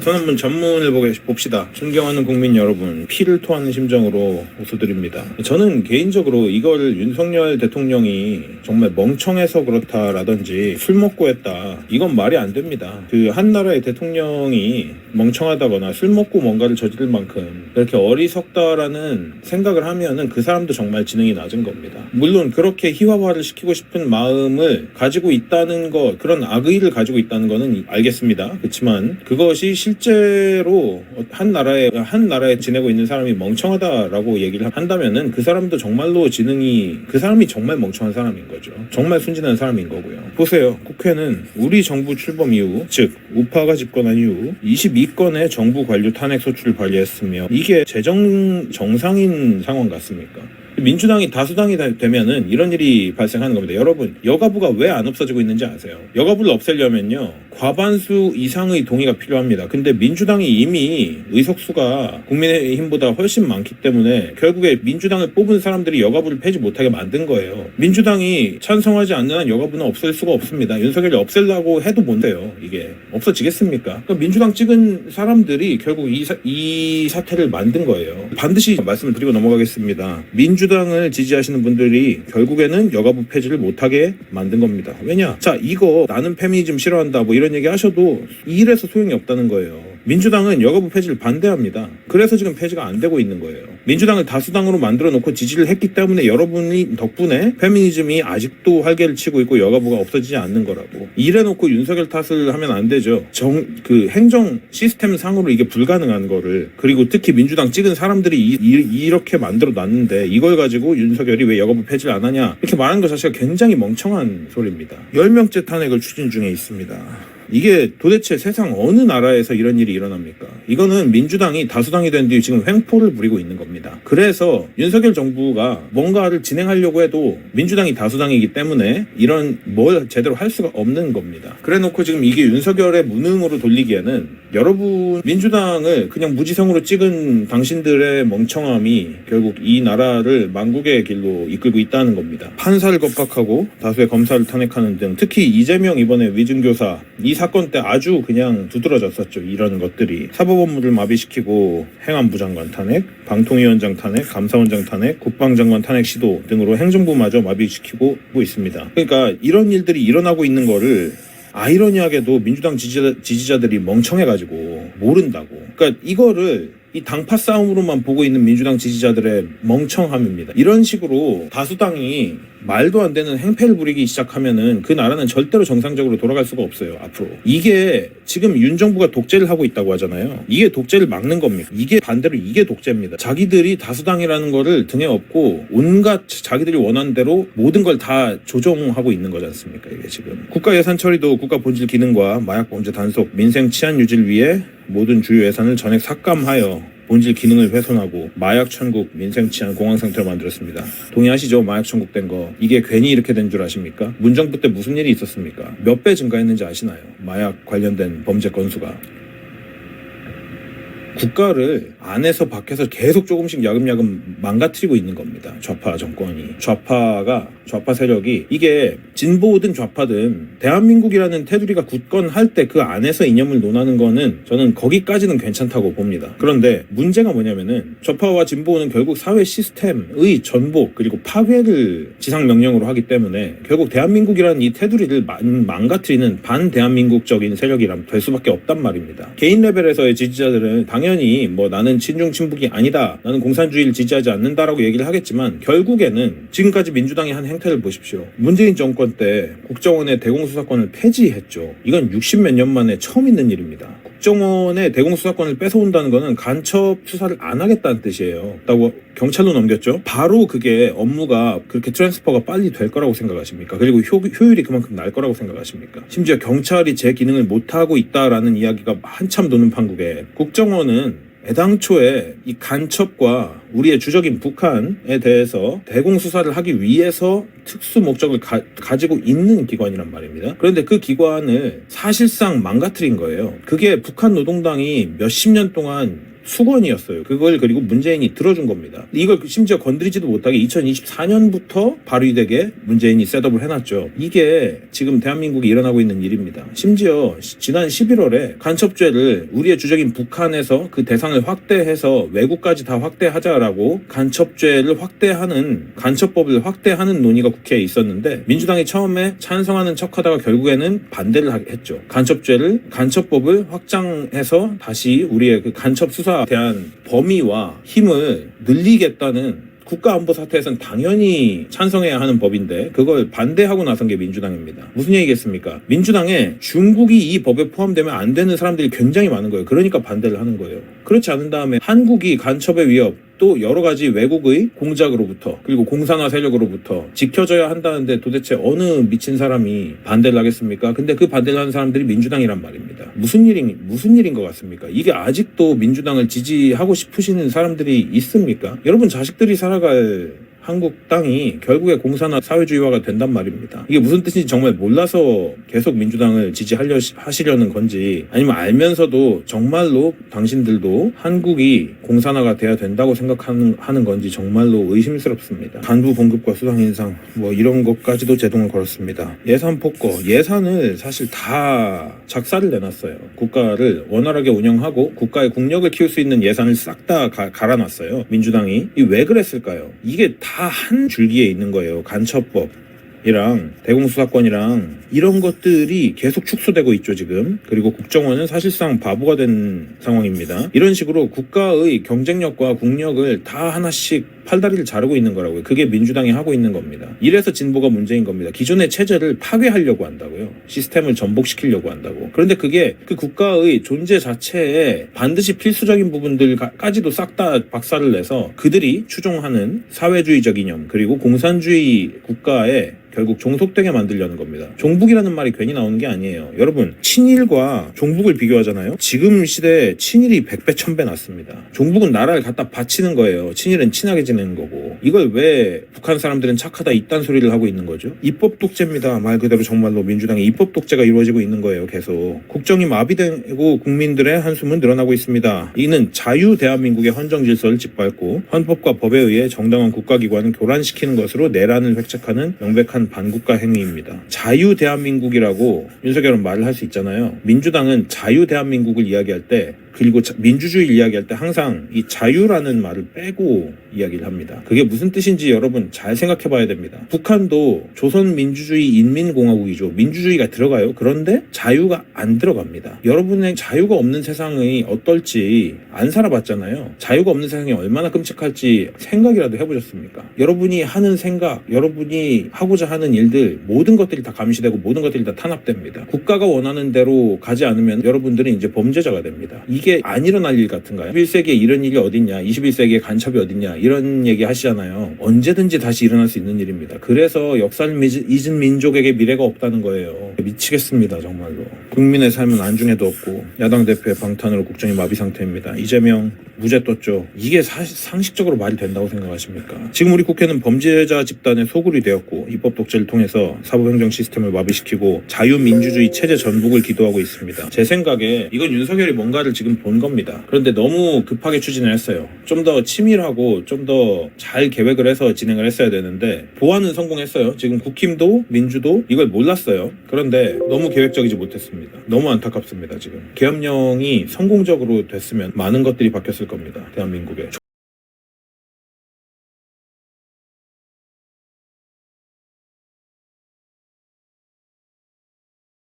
선언문 전문을 봅시다. 존경하는 국민 여러분, 피를 토하는 심정으로 호소드립니다. 저는 개인적으로 이걸 윤석열 대통령이 정말 멍청해서 그렇다라든지 술 먹고 했다, 이건 말이 안 됩니다. 그 한 나라의 대통령이 멍청하다거나 술 먹고 뭔가를 저지를 만큼 그렇게 어리석다라는 생각을 하면은 그 사람도 정말 지능이 낮은 겁니다. 물론 그렇게 희화화를 시키고 싶은 마음을 가지고 있다는 것, 그런 악의를 가지고 있다는 거는 알겠습니다. 그렇지만 그것이 실제로 한 나라에 지내고 있는 사람이 멍청하다라고 얘기를 한다면은 그 사람도 정말로 그 사람이 정말 멍청한 사람인 거죠. 정말 순진한 사람인 거고요. 보세요. 국회는 우리 정부 출범 이후, 즉 우파가 집권한 이후 22건의 정부 관료 탄핵 소추를 발의했으며, 이게 재정 정상인 상황 같습니까? 민주당이 다수당이 되면은 이런 일이 발생하는 겁니다. 여러분, 여가부가 왜 안 없어지고 있는지 아세요? 여가부를 없애려면요, 과반수 이상의 동의가 필요합니다. 근데 민주당이 이미 의석수가 국민의힘보다 훨씬 많기 때문에 결국에 민주당을 뽑은 사람들이 여가부를 폐지 못하게 만든 거예요. 민주당이 찬성하지 않는 한 여가부는 없앨 수가 없습니다. 윤석열이 없애려고 해도 뭔데요? 이게 없어지겠습니까? 그러니까 민주당 찍은 사람들이 결국 이 사태를 만든 거예요. 반드시 말씀을 드리고 넘어가겠습니다. 민주당을 지지하시는 분들이 결국에는 여가부 폐지를 못하게 만든 겁니다. 왜냐? 자, 이거 나는 페미니즘 싫어한다 뭐 이런 얘기 하셔도 이래서 소용이 없다는 거예요. 민주당은 여가부 폐지를 반대합니다. 그래서 지금 폐지가 안 되고 있는 거예요. 민주당을 다수당으로 만들어 놓고 지지를 했기 때문에 여러분이 덕분에 페미니즘이 아직도 활개를 치고 있고 여가부가 없어지지 않는 거라고. 이래 놓고 윤석열 탓을 하면 안 되죠. 행정 시스템 상으로 이게 불가능한 거를, 그리고 특히 민주당 찍은 사람들이 이렇게 만들어 놨는데 이걸 가지고 윤석열이 왜 여가부 폐지를 안 하냐, 이렇게 말하는 것 자체가 굉장히 멍청한 소리입니다. 10명째 탄핵을 추진 중에 있습니다. 이게 도대체 세상 어느 나라에서 이런 일이 일어납니까? 이거는 민주당이 다수당이 된 뒤에 지금 횡포를 부리고 있는 겁니다. 그래서 윤석열 정부가 뭔가를 진행하려고 해도 민주당이 다수당이기 때문에 이런 뭘 제대로 할 수가 없는 겁니다. 그래 놓고 지금 이게 윤석열의 무능으로 돌리기에는, 여러분 민주당을 그냥 무지성으로 찍은 당신들의 멍청함이 결국 이 나라를 망국의 길로 이끌고 있다는 겁니다. 판사를 겁박하고 다수의 검사를 탄핵하는 등, 특히 이재명 이번에 위증교사 이 사건 때 아주 그냥 두드러졌었죠. 이런 것들이 사법 업무를 마비시키고 행안부 장관 탄핵, 방통위원장 탄핵, 감사원장 탄핵, 국방장관 탄핵 시도 등으로 행정부마저 마비시키고 있습니다. 그러니까 이런 일들이 일어나고 있는 거를 아이러니하게도 민주당 지지자들이 멍청해가지고 모른다고. 그러니까 이거를 이 당파 싸움으로만 보고 있는 민주당 지지자들의 멍청함입니다. 이런 식으로 다수당이 말도 안 되는 행패를 부리기 시작하면은 그 나라는 절대로 정상적으로 돌아갈 수가 없어요, 앞으로. 이게 지금 윤 정부가 독재를 하고 있다고 하잖아요. 이게 독재를 막는 겁니다. 이게 반대로 이게 독재입니다. 자기들이 다수당이라는 거를 등에 업고 온갖 자기들이 원하는 대로 모든 걸 다 조정하고 있는 거지 않습니까, 이게 지금. 국가 예산 처리도 국가 본질 기능과 마약 범죄 단속, 민생 치안 유지를 위해 모든 주요 예산을 전액 삭감하여 본질 기능을 훼손하고 마약 천국, 민생 치안 공황 상태로 만들었습니다. 동의하시죠? 마약 천국 된 거. 이게 괜히 이렇게 된 줄 아십니까? 문정부 때 무슨 일이 있었습니까? 몇 배 증가했는지 아시나요? 마약 관련된 범죄 건수가. 국가를 안에서 밖에서 계속 조금씩 야금야금 망가뜨리고 있는 겁니다. 좌파 정권이. 좌파 세력이, 이게 진보든 좌파든 대한민국이라는 테두리가 굳건할 때 그 안에서 이념을 논하는 거는 저는 거기까지는 괜찮다고 봅니다. 그런데 문제가 뭐냐면은 좌파와 진보는 결국 사회 시스템의 전복 그리고 파괴를 지상명령으로 하기 때문에 결국 대한민국이라는 이 테두리를 망가뜨리는 반대한민국적인 세력이라면 될 수밖에 없단 말입니다. 개인 레벨에서의 지지자들은 당연히 뭐 나는 친중 친북이 아니다, 나는 공산주의를 지지하지 않는다라고 얘기를 하겠지만, 결국에는 지금까지 민주당이 한 행태를 보십시오. 문재인 정권 때 국정원의 대공수사권을 폐지했죠. 이건 60몇 년 만에 처음 있는 일입니다. 국정원의 대공수사권을 뺏어온다는 거는 간첩 수사를 안 하겠다는 뜻이에요. 라고 경찰로 넘겼죠. 바로 그게 업무가 그렇게 트랜스퍼가 빨리 될 거라고 생각하십니까? 그리고 효율이 그만큼 날 거라고 생각하십니까? 심지어 경찰이 제 기능을 못하고 있다라는 이야기가 한참 도는 판국에, 국정원은 애당초에 이 간첩과 우리의 주적인 북한에 대해서 대공수사를 하기 위해서 특수 목적을 가지고 있는 기관이란 말입니다. 그런데 그 기관을 사실상 망가뜨린 거예요. 그게 북한 노동당이 몇십 년 동안 수건이었어요. 그걸 그리고 문재인이 들어준 겁니다. 이걸 심지어 건드리지도 못하게 2024년부터 발의되게 문재인이 셋업을 해놨죠. 이게 지금 대한민국이 일어나고 있는 일입니다. 심지어 지난 11월에 간첩죄를 우리의 주적인 북한에서 그 대상을 확대해서 외국까지 다 확대하자라고 간첩죄를 확대하는 간첩법을 확대하는 논의가 국회에 있었는데 민주당이 처음에 찬성하는 척하다가 결국에는 반대를 했죠. 간첩법을 확장해서 다시 우리의 그 간첩 수사에 대한 범위와 힘을 늘리겠다는 국가안보사태에서는 당연히 찬성해야 하는 법인데 그걸 반대하고 나선 게 민주당입니다. 무슨 얘기겠습니까? 민주당에 중국이 이 법에 포함되면 안 되는 사람들이 굉장히 많은 거예요. 그러니까 반대를 하는 거예요. 그렇지 않은 다음에 한국이 간첩의 위협 또 여러 가지 외국의 공작으로부터 그리고 공산화 세력으로부터 지켜져야 한다는데 도대체 어느 미친 사람이 반대를 하겠습니까? 근데 그 반대를 하는 사람들이 민주당이란 말입니다. 무슨 일인 것 같습니까? 이게 아직도 민주당을 지지하고 싶으시는 사람들이 있습니까? 여러분 자식들이 살아갈 한국 땅이 결국에 공산화 사회주의화가 된단 말입니다. 이게 무슨 뜻인지 정말 몰라서 계속 민주당을 하시려는 건지 아니면 알면서도 정말로 당신들도 한국이 공산화가 돼야 된다고 생각하는 건지 정말로 의심스럽습니다. 간부 봉급과 수당 인상 뭐 이런 것까지도 제동을 걸었습니다. 예산 폭거, 예산을 사실 다 작사를 내놨어요. 국가를 원활하게 운영하고 국가의 국력을 키울 수 있는 예산을 싹 다 갈아놨어요. 민주당이. 왜 그랬을까요? 이게 다 한 줄기에 있는 거예요. 간첩법이랑 대공수사권이랑 이런 것들이 계속 축소되고 있죠 지금. 그리고 국정원은 사실상 바보가 된 상황입니다. 이런 식으로 국가의 경쟁력과 국력을 다 하나씩 팔다리를 자르고 있는 거라고요. 그게 민주당이 하고 있는 겁니다. 이래서 진보가 문제인 겁니다. 기존의 체제를 파괴하려고 한다고요. 시스템을 전복시키려고 한다고. 그런데 그게 그 국가의 존재 자체에 반드시 필수적인 부분들까지도 싹 다 박살을 내서 그들이 추종하는 사회주의적 이념 그리고 공산주의 국가에 결국 종속되게 만들려는 겁니다. 종북이라는 말이 괜히 나오는 게 아니에요. 여러분 친일과 종북을 비교하잖아요. 지금 시대에 친일이 100배 1000배 낫습니다. 종북은 나라를 갖다 바치는 거예요. 친일은 친하게 지내는 거고. 이걸 왜 북한 사람들은 착하다 이딴 소리를 하고 있는 거죠? 입법 독재입니다. 말 그대로 정말로 민주당의 입법 독재가 이루어지고 있는 거예요. 계속. 국정이 마비되고 국민들의 한숨은 늘어나고 있습니다. 이는 자유 대한민국의 헌정 질서를 짓밟고 헌법과 법에 의해 정당한 국가기관을 교란시키는 것으로 내란을 획책하는 명백한 반국가 행위입니다. 자유 대한민국이라고 윤석열은 말을 할 수 있잖아요. 민주당은 자유 대한민국을 이야기할 때 그리고 민주주의를 이야기할 때 항상 이 자유라는 말을 빼고 이야기를 합니다. 그게 무슨 뜻인지 여러분 잘 생각해 봐야 됩니다. 북한도 조선민주주의 인민공화국이죠. 민주주의가 들어가요. 그런데 자유가 안 들어갑니다. 여러분의 자유가 없는 세상이 어떨지 안 살아봤잖아요. 자유가 없는 세상이 얼마나 끔찍할지 생각이라도 해보셨습니까? 여러분이 하는 생각, 여러분이 하고자 하는 일들 모든 것들이 다 감시되고 모든 것들이 다 탄압됩니다. 국가가 원하는 대로 가지 않으면 여러분들은 이제 범죄자가 됩니다. 이게 안 일어날 일 같은가요? 21세기에 이런 일이 어딨냐, 21세기에 간첩이 어딨냐 이런 얘기 하시잖아요. 언제든지 다시 일어날 수 있는 일입니다. 그래서 역사를 잊은 민족에게 미래가 없다는 거예요. 미치겠습니다 정말로. 국민의 삶은 안중에도 없고 야당 대표의 방탄으로 국정이 마비 상태입니다. 이재명 무죄 떴죠. 이게 상식적으로 말이 된다고 생각하십니까? 지금 우리 국회는 범죄자 집단의 소굴이 되었고 입법 독재를 통해서 사법행정 시스템을 마비시키고 자유민주주의 체제 전복을 기도하고 있습니다. 제 생각에 이건 윤석열이 뭔가를 지금 본 겁니다. 그런데 너무 급하게 추진을 했어요. 좀 더 치밀하고 좀 더 잘 계획을 해서 진행을 했어야 되는데 보완은 성공했어요. 지금 국힘도 민주도 이걸 몰랐어요. 그런데 너무 계획적이지 못했습니다. 너무 안타깝습니다. 지금 계엄령이 성공적으로 됐으면 많은 것들이 바뀌었을 겁니다. 대한민국에.